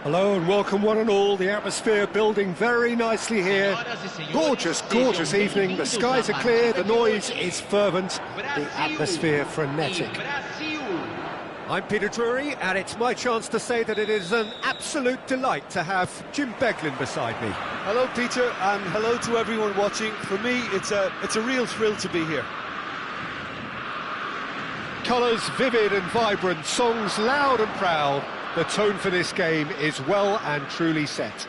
Hello and welcome one and all. The atmosphere building very nicely here. Gorgeous, gorgeous evening. The skies are clear, the noise is fervent, the atmosphere frenetic. I'm Peter Drury, and it's my chance to say that it is an absolute delight to have Jim Beglin beside me. Hello Peter, and hello to everyone watching. For me, it's a real thrill to be here. Colours vivid and vibrant, songs loud and proud. The tone for this game is well and truly set.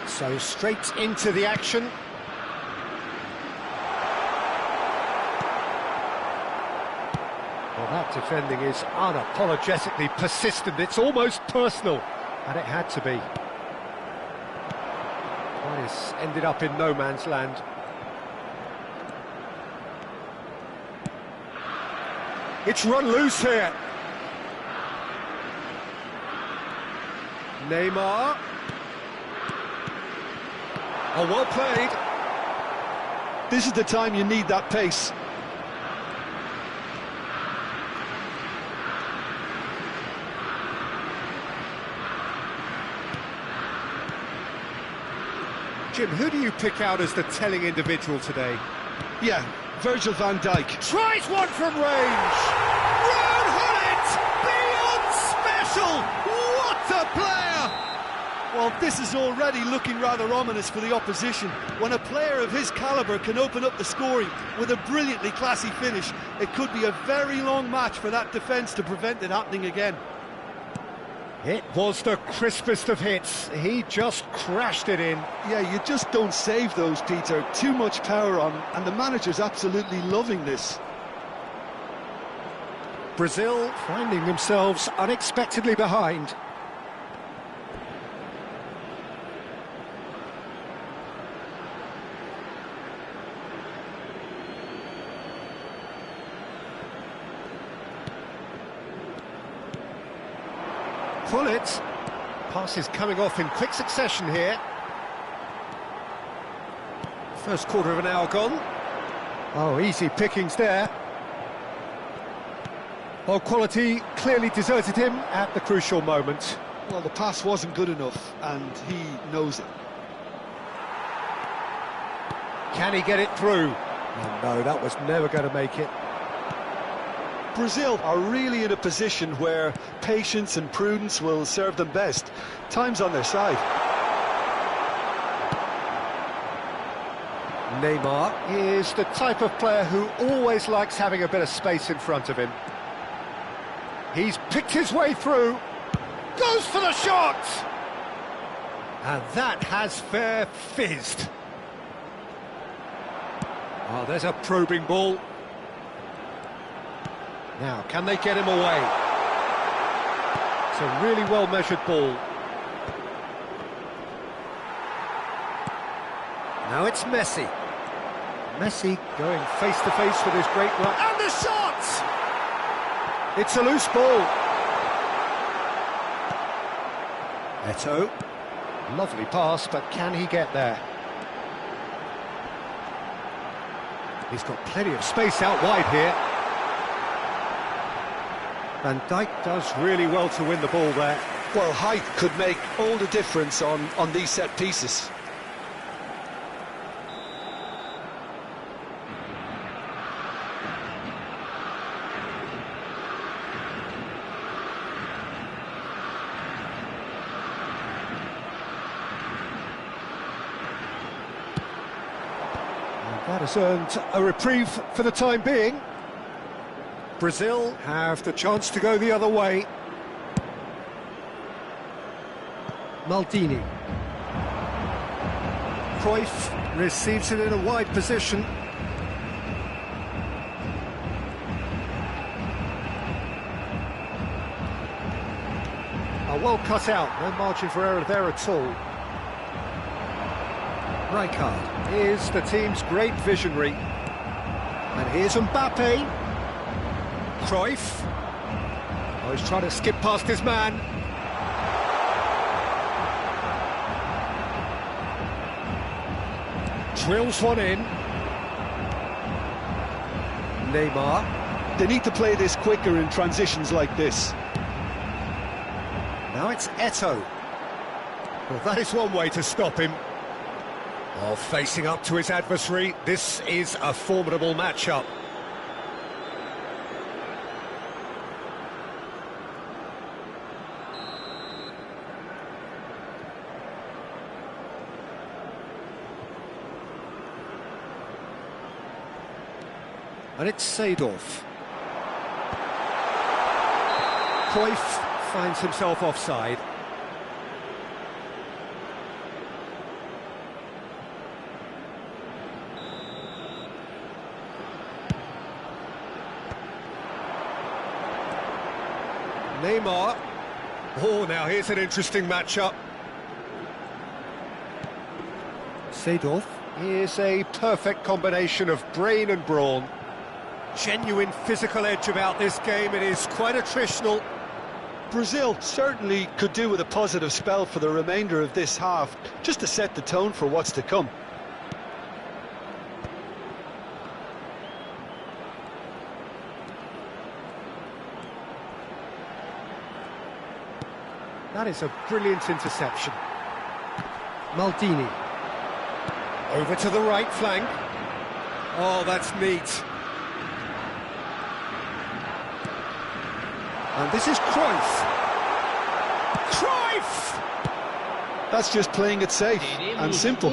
So straight into the action. Well, that defending is unapologetically persistent. It's almost personal, and it had to be. Well, it's ended up in no man's land. It's run loose here. Neymar. Oh, well played. This is the time you need that pace. Jim, who do you pick out as the telling individual today? Yeah, Virgil van Dijk. Tries one from range! Road Hullet! Beyond special! What a player! Well, this is already looking rather ominous for the opposition. When a player of his calibre can open up the scoring with a brilliantly classy finish, it could be a very long match for that defence to prevent it happening again. It was the crispest of hits. He just crashed it in. Yeah, you just don't save those, Peter. Too much power on, and the manager's absolutely loving this. Brazil finding themselves unexpectedly behind. Hullet. Pass is coming off in quick succession here. First quarter of an hour gone. Oh, easy pickings there. Well, quality clearly deserted him at the crucial moment. Well, the pass wasn't good enough, and he knows it. Can he get it through? Oh, no, that was never going to make it. Brazil are really in a position where patience and prudence will serve them best. Time's on their side. Neymar is the type of player who always likes having a bit of space in front of him. He's picked his way through, goes for the shot! And that has fair fizzed. Oh, there's a probing ball. Now, can they get him away? It's a really well-measured ball. Now it's Messi. Messi going face-to-face with his great run. And the shot! It's a loose ball. Eto'o. Lovely pass, but can he get there? He's got plenty of space out wide here. Van Dijk does really well to win the ball there. Well, height could make all the difference on these set pieces. And that has earned a reprieve for the time being. Brazil have the chance to go the other way. Maldini. Cruyff receives it in a wide position. Well cut out, no margin for error there at all. Rijkaard is the team's great visionary. And here's Mbappe. Cruyff. Oh, he's trying to skip past his man. Drills one in. Neymar. They need to play this quicker in transitions like this. Now it's Eto'o. Well, that is one way to stop him. While facing up to his adversary, this is a formidable matchup. And it's Seedorf. Cruyff finds himself offside. Neymar. Oh, now here's an interesting matchup. Seedorf is a perfect combination of brain and brawn. Genuine physical edge about this game. It is quite attritional. Brazil certainly could do with a positive spell for the remainder of this half, just to set the tone for what's to come. That is a brilliant interception. Maldini. Over to the right flank. Oh, that's neat. And this is Cruyff. Cruyff! That's just playing it safe and simple.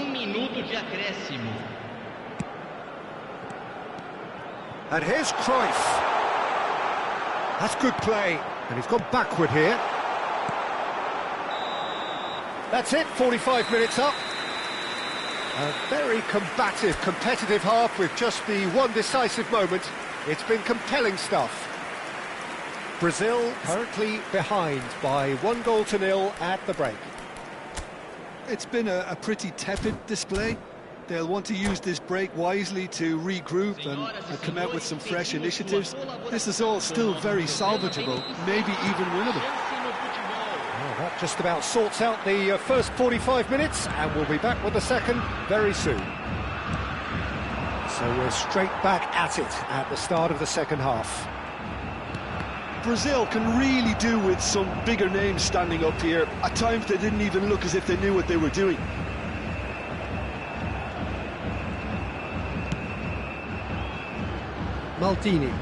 And here's Cruyff. That's good play. And he's gone backward here. That's it, 45 minutes up. A very combative, competitive half with just the one decisive moment. It's been compelling stuff. Brazil currently behind by 1-0 at the break. It's been a pretty tepid display. They'll want to use this break wisely to regroup and come out with some fresh initiatives. This is all still very salvageable, maybe even winnable. Well, that just about sorts out the first 45 minutes, and we'll be back with the second very soon. So we're straight back at it at the start of the second half. Brazil can really do with some bigger names standing up here. At times they didn't even look as if they knew what they were doing. Maldini.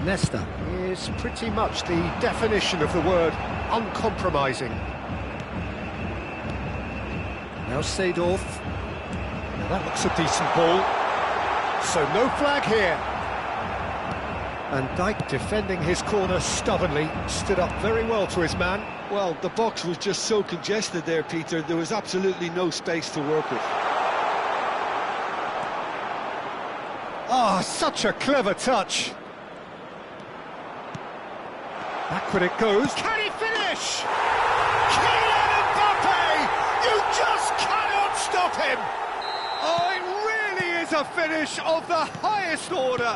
Nesta is pretty much the definition of the word uncompromising. Now Seedorf. Now that looks a decent ball. So no flag here. And Dijk, defending his corner stubbornly, stood up very well to his man. Well, the box was just so congested there, Peter. There was absolutely no space to work with. Ah, such a clever touch. Backward it goes. Can he finish? Kylian Mbappe! You just cannot stop him! Oh, it really is a finish of the highest order.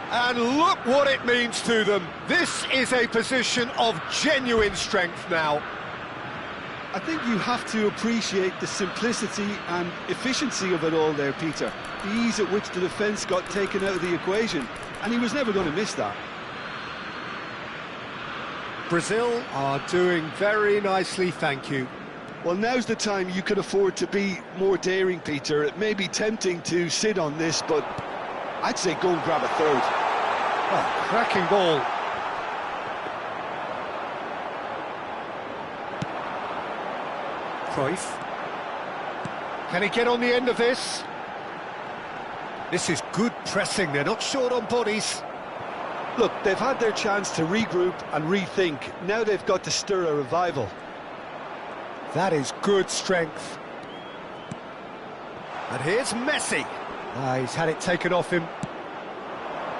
And look what it means to them. This is a position of genuine strength now. I think you have to appreciate the simplicity and efficiency of it all there, Peter. The ease at which the defence got taken out of the equation, and he was never going to miss that. Brazil are doing very nicely, thank you. Well, now's the time you can afford to be more daring, Peter. It may be tempting to sit on this, but I'd say go and grab a third. Oh, cracking ball. Cruyff. Can he get on the end of this? This is good pressing, they're not short on bodies. Look, they've had their chance to regroup and rethink. Now they've got to stir a revival. That is good strength. And here's Messi. He's had it taken off him.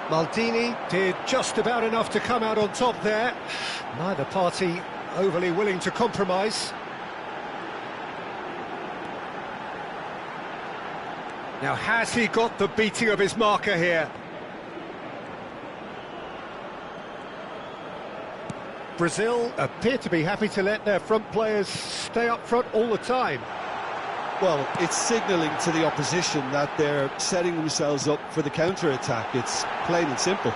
Maldini did just about enough to come out on top there. Neither party overly willing to compromise. Now, has he got the beating of his marker here? Brazil appear to be happy to let their front players stay up front all the time. Well, it's signalling to the opposition that they're setting themselves up for the counter-attack. It's plain and simple.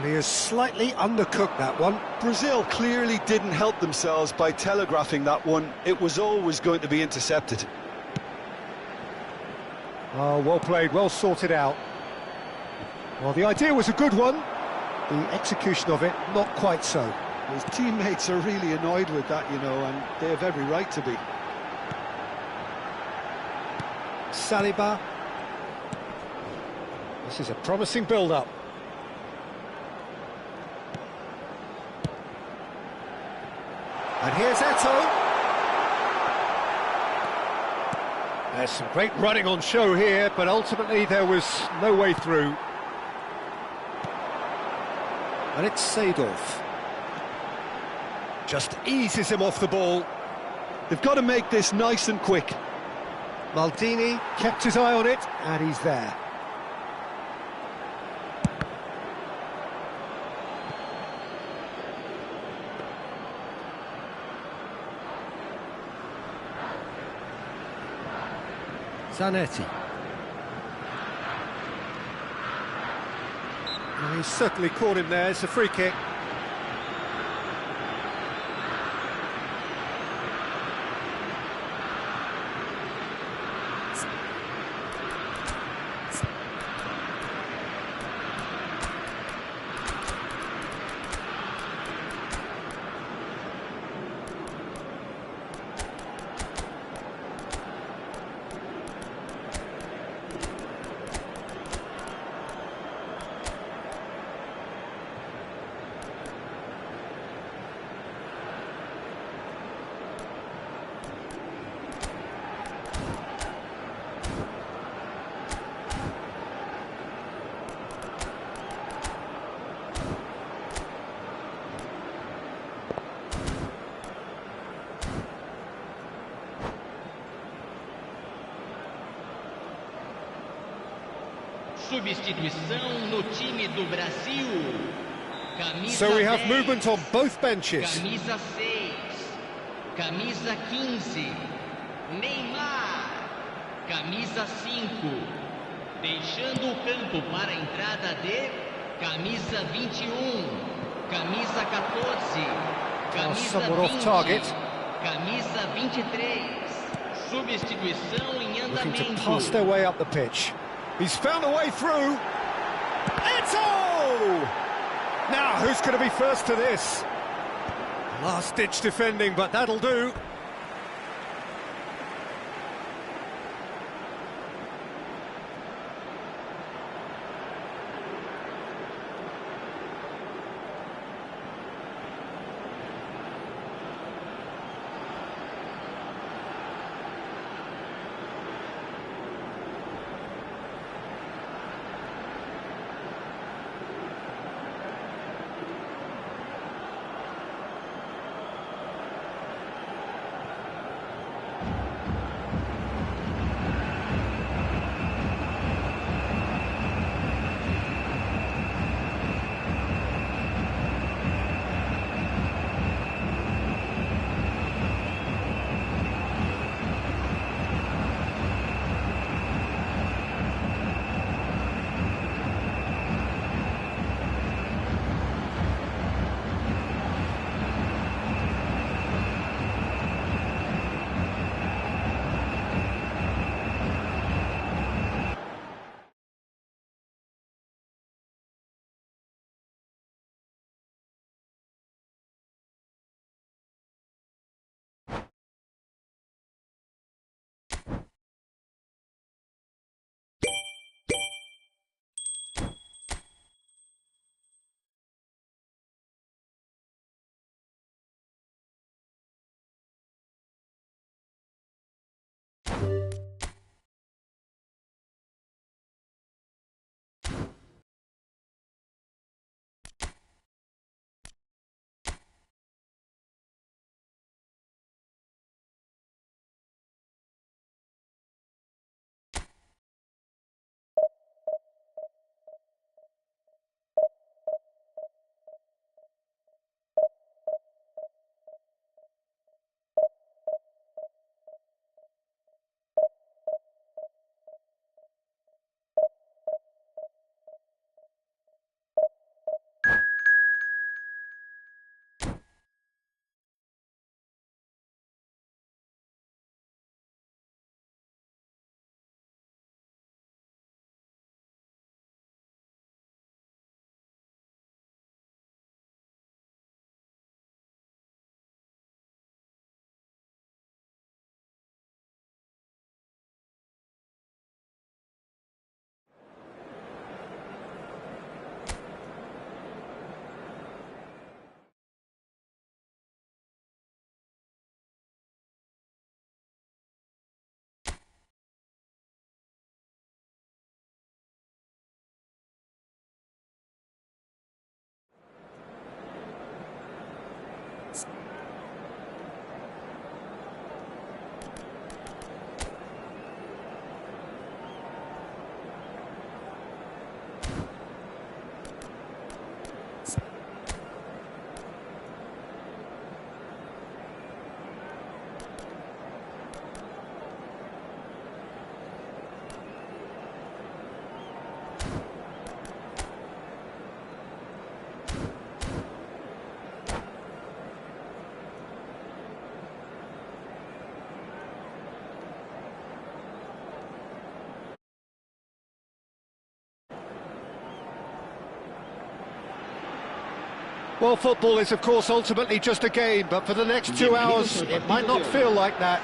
Well, he has slightly undercooked that one. Brazil clearly didn't help themselves by telegraphing that one. It was always going to be intercepted. Oh, well played, well sorted out. Well, the idea was a good one. The execution of it, not quite so. His teammates are really annoyed with that, you know, and they have every right to be. Saliba. This is a promising build-up. And here's Eto'o. There's some great running on show here, but ultimately there was no way through. And it's Seedorf. Just eases him off the ball. They've got to make this nice and quick. Maldini kept his eye on it, and he's there. Zanetti. Well, he's certainly caught him there. It's a free kick. Substituição no time do Brasil. Camisa So we have 10, movement on both benches. Camisa 6, camisa 15, Neymar, camisa 5, deixando o campo para a entrada de camisa 21, camisa 14, camisa somewhat 20, off target. camisa 23. Substituição em Looking to andamento. pass their way up the pitch. He's found a way through. Eto'o! Now, who's going to be first to this? Last-ditch defending, but that'll do. Well, football is, of course, ultimately just a game, but for the next 2 hours, it might not feel like that.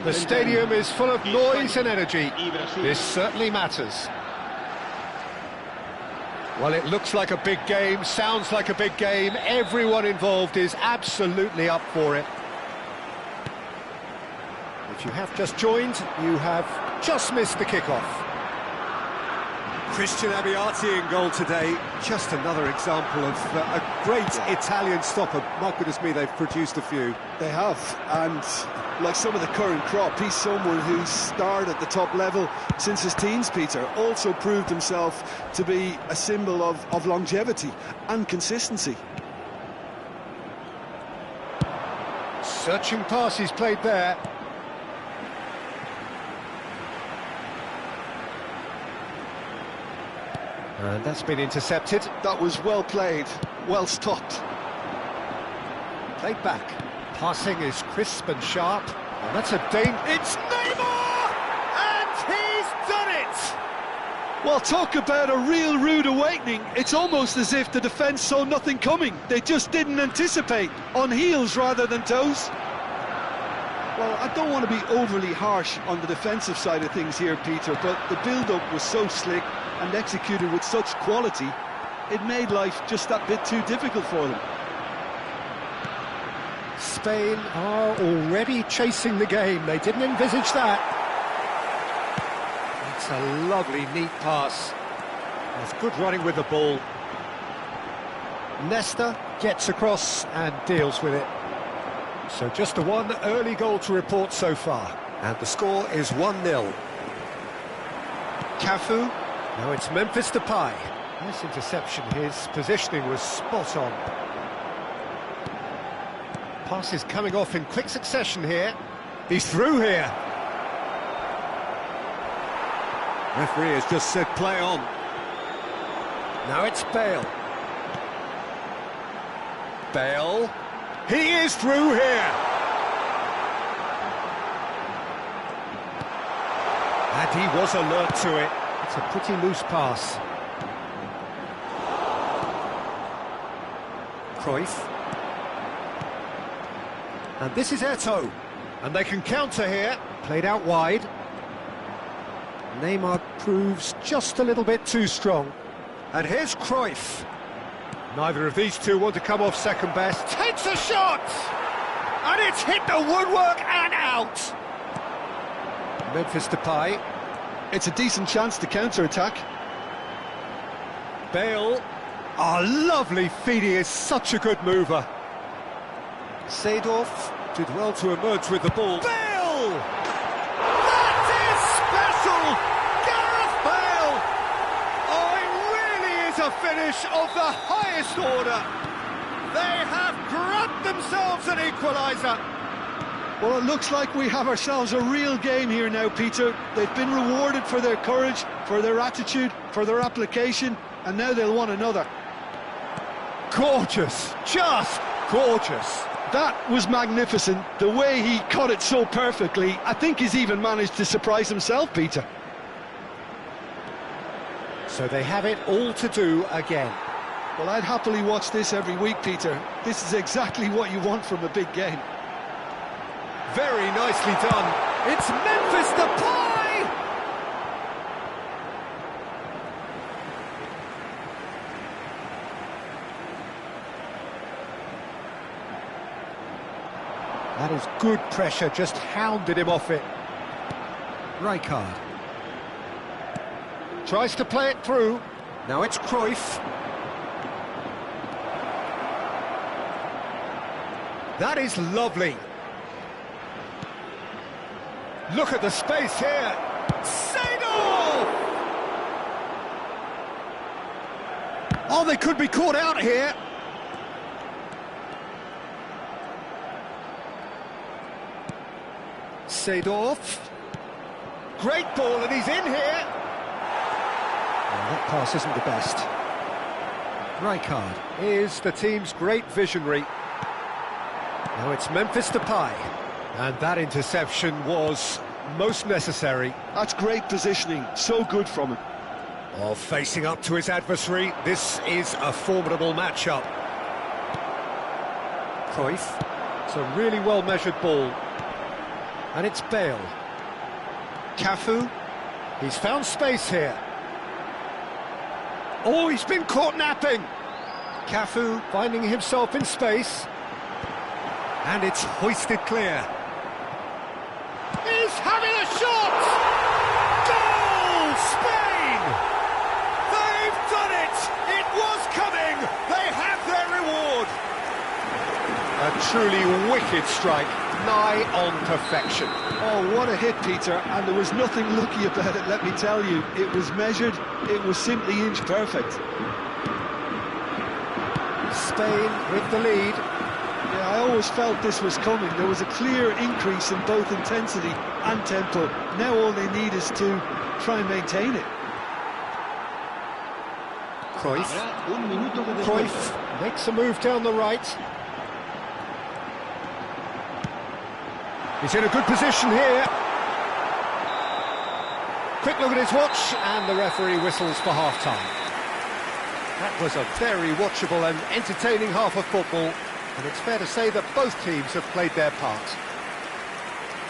The stadium is full of noise and energy. This certainly matters. Well, it looks like a big game, sounds like a big game. Everyone involved is absolutely up for it. If you have just joined, you have just missed the kickoff. Christian Abbiati in goal today. Just another example of a great Italian stopper. My goodness me, they've produced a few. They have, and like some of the current crop, he's someone who's starred at the top level since his teens, Peter. Also proved himself to be a symbol of longevity and consistency. Searching pass he's played there. And that's been intercepted. That was well played, well stopped. Played back. Passing is crisp and sharp. And that's a It's Neymar! And he's done it! Well, talk about a real rude awakening. It's almost as if the defence saw nothing coming. They just didn't anticipate, on heels rather than toes. Well, I don't want to be overly harsh on the defensive side of things here, Peter, but the build-up was so slick and executed with such quality, it made life just that bit too difficult for them. Spain are already chasing the game. They didn't envisage that. It's a lovely, neat pass. That's good running with the ball. Nesta gets across and deals with it. So just the one early goal to report so far. And the score is 1-0. Cafu. Now it's Memphis Depay. Nice interception. His positioning was spot on. Pass is coming off in quick succession here. He's through here. Referee has just said play on. Now it's Bale. Bale. He is through here. And he was alert to it. It's a pretty loose pass. Cruyff. And this is Eto'o. And they can counter here. Played out wide. Neymar proves just a little bit too strong. And here's Cruyff. Neither of these two want to come off second best. Takes a shot! And it's hit the woodwork and out! Memphis Depay. It's a decent chance to counter-attack. Bale. Oh, lovely feed. He is such a good mover. Seedorf did well to emerge with the ball. Bale! That is special! Gareth Bale! Oh, it really is a finish of the highest order. They have grabbed themselves an equaliser. Well, it looks like we have ourselves a real game here now, Peter. They've been rewarded for their courage, for their attitude, for their application, and now they'll want another. Gorgeous, just gorgeous. That was magnificent. The way he cut it so perfectly, I think he's even managed to surprise himself, Peter. So they have it all to do again. Well, I'd happily watch this every week, Peter. This is exactly what you want from a big game. Very nicely done. It's Memphis Depay! That is good pressure, just hounded him off it. Rijkaard. Tries to play it through. Now it's Cruyff. That is lovely. Look at the space here. Seedorf! Oh, they could be caught out here. Seedorf. Great ball, and he's in here. Oh, that pass isn't the best. Rijkaard is the team's great visionary. Now it's Memphis Depay. And that interception was most necessary. That's great positioning, so good from him. Oh, facing up to his adversary, this is a formidable matchup. Cruyff. It's a really well-measured ball. And it's Bale. Cafu. He's found space here. Oh, he's been caught napping. Cafu finding himself in space. And it's hoisted clear. He's having a shot! Goal! Spain! They've done it! It was coming! They have their reward! A truly wicked strike, nigh on perfection. Oh, what a hit, Peter, and there was nothing lucky about it, let me tell you. It was measured, it was simply inch perfect. Spain with the lead. Yeah, I always felt this was coming. There was a clear increase in both intensity and tempo. Now all they need is to try and maintain it. Cruyff makes a move down the right. He's in a good position here. Quick look at his watch, and the referee whistles for half-time. That was a very watchable and entertaining half of football, and it's fair to say that both teams have played their part.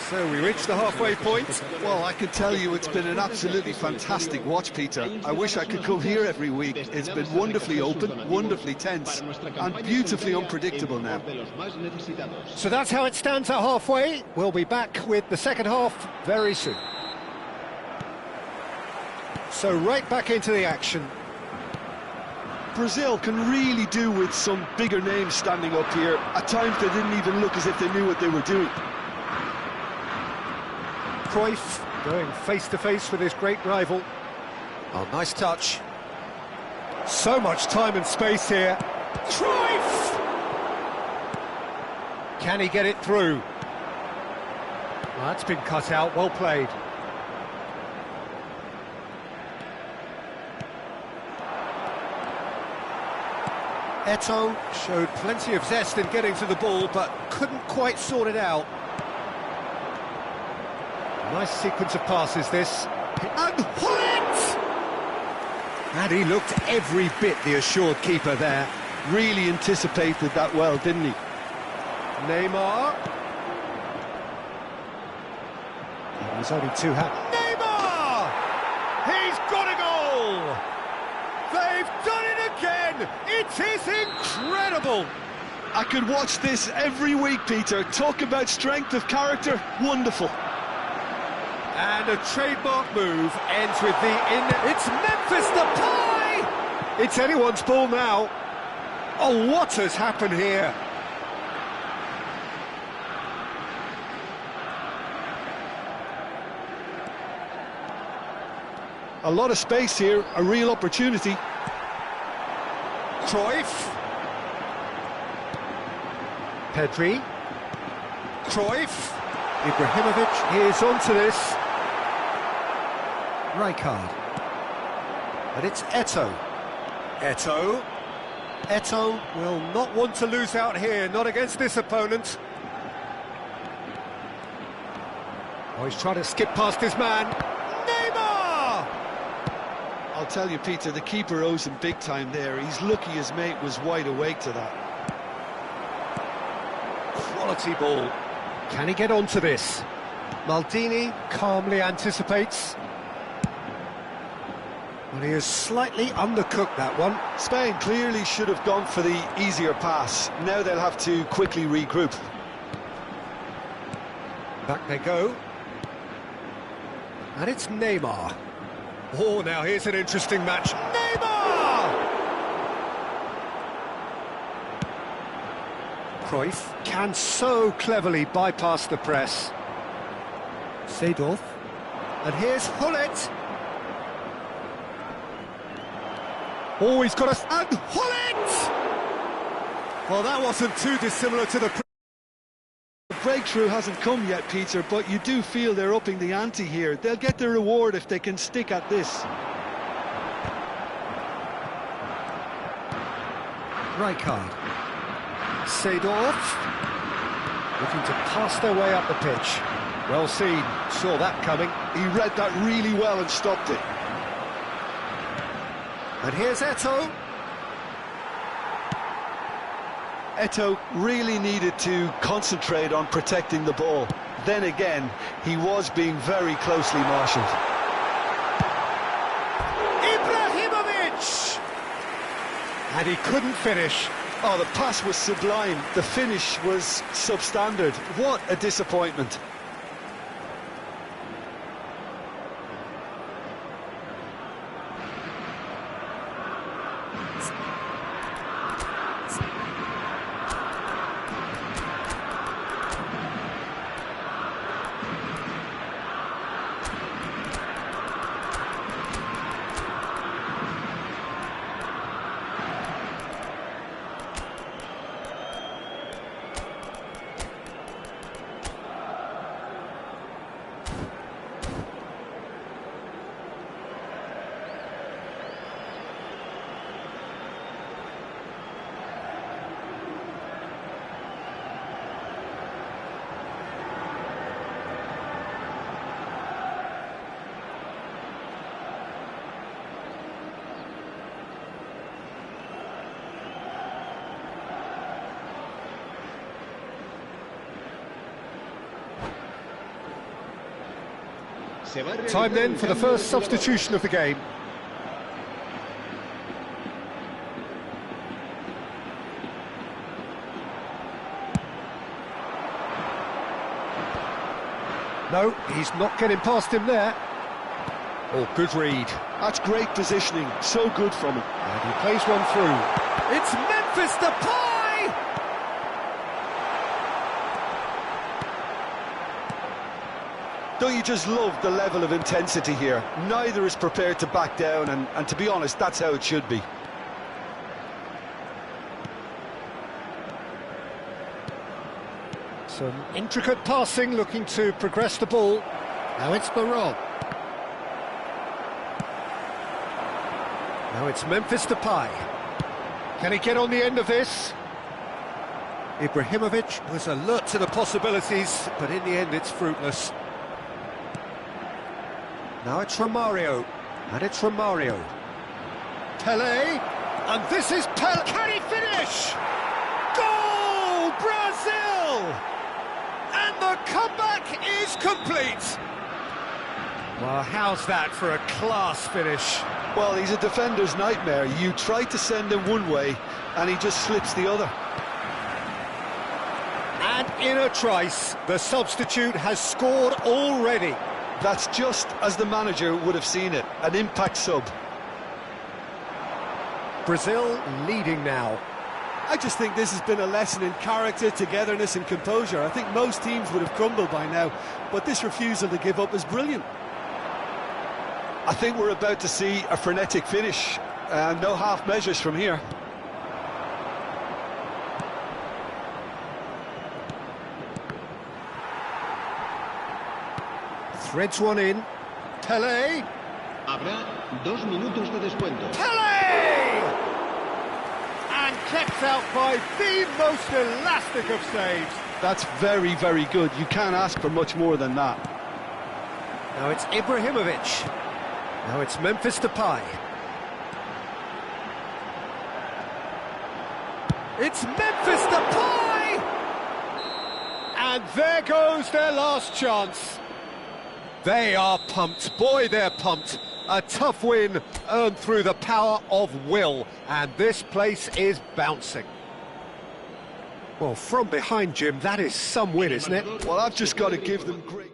So we reached the halfway point. Well, I can tell you it's been an absolutely fantastic watch, Peter. I wish I could come here every week. It's been wonderfully open, wonderfully tense, and beautifully unpredictable now. So that's how it stands at halfway. We'll be back with the second half very soon. So right back into the action. Brazil can really do with some bigger names standing up here. At times they didn't even look as if they knew what they were doing. Cruyff going face-to-face with his great rival. Oh, nice touch. So much time and space here. Cruyff! Can he get it through? Well, that's been cut out, well played. Eto'o showed plenty of zest in getting to the ball, but couldn't quite sort it out. Nice sequence of passes, this. And what? And he looked every bit the assured keeper there. Really anticipated that well, didn't he? Neymar. He was only too happy. Neymar! He's got a goal! They've done it again! It is incredible! I could watch this every week, Peter. Talk about strength of character, wonderful. And a trademark move ends with It's Memphis Depay! It's anyone's ball now. Oh, what has happened here? A lot of space here, a real opportunity. Cruyff. Pedri. Cruyff. Ibrahimovic is onto this. Rijkaard. And it's Eto'o. Eto'o. Eto'o will not want to lose out here, not against this opponent. Oh, he's trying to skip past his man. Neymar! I'll tell you, Peter, the keeper owes him big time there. He's lucky his mate was wide awake to that. Quality ball. Can he get onto this? Maldini calmly anticipates. Well, he has slightly undercooked that one. Spain clearly should have gone for the easier pass. Now they'll have to quickly regroup. Back they go. And it's Neymar. Oh, now here's an interesting match. Neymar! Cruyff can so cleverly bypass the press. Seedorf. And here's Hullet. Oh, he's got us. And Hullet! Well, that wasn't too dissimilar to the... The breakthrough hasn't come yet, Peter, but you do feel they're upping the ante here. They'll get their reward if they can stick at this. Rijkaard. Seedorf. Looking to pass their way up the pitch. Well seen, saw that coming. He read that really well and stopped it. And here's Eto'o. Eto'o really needed to concentrate on protecting the ball. Then again, he was being very closely marshalled. Ibrahimovic! And he couldn't finish. Oh, the pass was sublime. The finish was substandard. What a disappointment. Time then for the first substitution of the game. No, he's not getting past him there. Oh, good read. That's great positioning, so good from him. And he plays one through. It's Memphis Depay! Don't you just love the level of intensity here? Neither is prepared to back down, and to be honest, that's how it should be. Some intricate passing, looking to progress the ball. Now it's Barol. Now it's Memphis Depay. Can he get on the end of this? Ibrahimovic was alert to the possibilities, but in the end it's fruitless. Now it's Romario, and it's Romario. Pelé, and this is Pelé. Can he finish? Goal, Brazil! And the comeback is complete. Well, how's that for a class finish? Well, he's a defender's nightmare. You try to send him one way, and he just slips the other. And in a trice, the substitute has scored already. That's just as the manager would have seen it, an impact sub. Brazil leading now. I just think this has been a lesson in character, togetherness and composure. I think most teams would have crumbled by now, but this refusal to give up is brilliant. I think we're about to see a frenetic finish, no half measures from here. Threads one in. Pelé. Habrá 2 minutos de descuento. Pelé! And kept out by the most elastic of saves. That's very, very good. You can't ask for much more than that. Now it's Ibrahimovic. Now it's Memphis Depay. It's Memphis Depay! And there goes their last chance. They are pumped. Boy, they're pumped. A tough win earned through the power of will, and this place is bouncing. Well, from behind, Jim, that is some win, isn't it? Well, I've just got to give them great...